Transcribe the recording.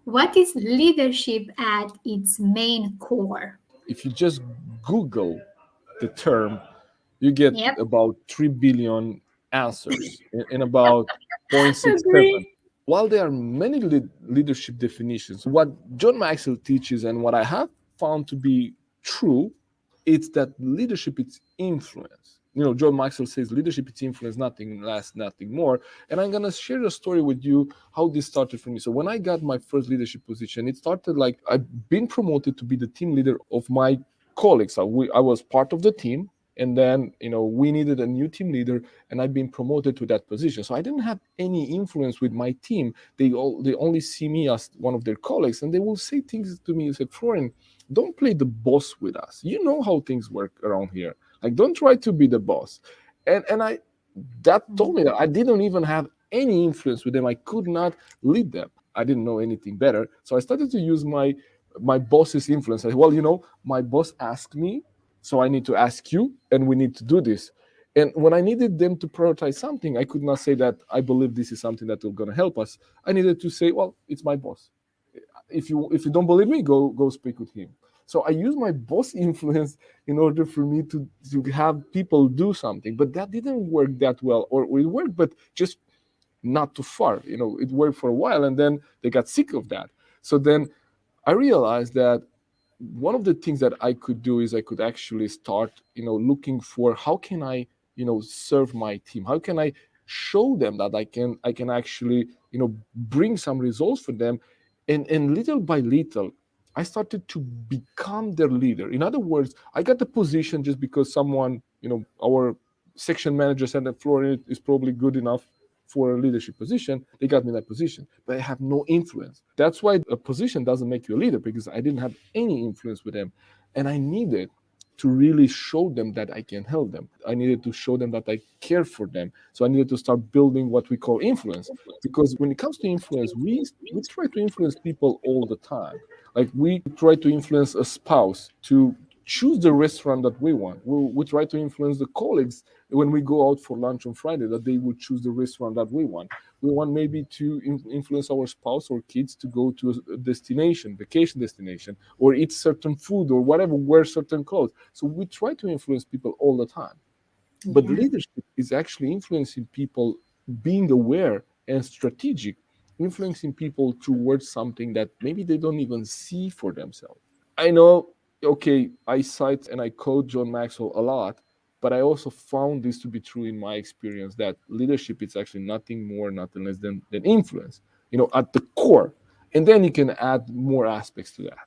What is leadership at its main core? If you just Google the term, you get Yep. about 3 billion answers in about 0.67. Agree. While there are many leadership definitions, what John Maxwell teaches and what I have found to be true, it's that leadership is influence. John Maxwell says leadership is influence, nothing less, nothing more. And I'm gonna share a story with you how this started for me. So when I got my first leadership position, it started like I've been promoted to be the team leader of my colleagues. I was part of the team, and then we needed a new team leader, and I've been promoted to that position. So I didn't have any influence with my team. They only see me as one of their colleagues, and they will say things to me. They said, Florian, don't play the boss with us. You know how things work around here. Like, don't try to be the boss. And I that told me that I didn't even have any influence with them. I could not lead them. I didn't know anything better. So I started to use my boss's influence. I said, well, my boss asked me, so I need to ask you, and we need to do this. And when I needed them to prioritize something, I could not say that I believe this is something that will going to help us. I needed to say, well, it's my boss. If you don't believe me, go speak with him. So I use my boss influence in order for me to have people do something. But that didn't work that well, or it worked, but just not too far. It worked for a while, and then they got sick of that. So then I realized that one of the things that I could do is I could actually start, looking for how can I, serve my team? How can I show them that I can actually, bring some results for them? And little by little, I started to become their leader. In other words, I got the position just because someone, our section manager said that Florian is probably good enough for a leadership position. They got me that position, but I have no influence. That's why a position doesn't make you a leader, because I didn't have any influence with them. And I needed to really show them that I can help them. I needed to show them that I care for them. So I needed to start building what we call influence. Because when it comes to influence, we try to influence people all the time. Like, we try to influence a spouse to choose the restaurant that we want. We try to influence the colleagues when we go out for lunch on Friday, that they will choose the restaurant that we want. We want maybe to influence our spouse or kids to go to a destination, vacation destination, or eat certain food or whatever, wear certain clothes. So we try to influence people all the time. But Yeah. leadership is actually influencing people, being aware and strategic, influencing people towards something that maybe they don't even see for themselves. I know, okay, I cite and I quote John Maxwell a lot, but I also found this to be true in my experience, that leadership is actually nothing more, nothing less than influence, at the core. And then you can add more aspects to that.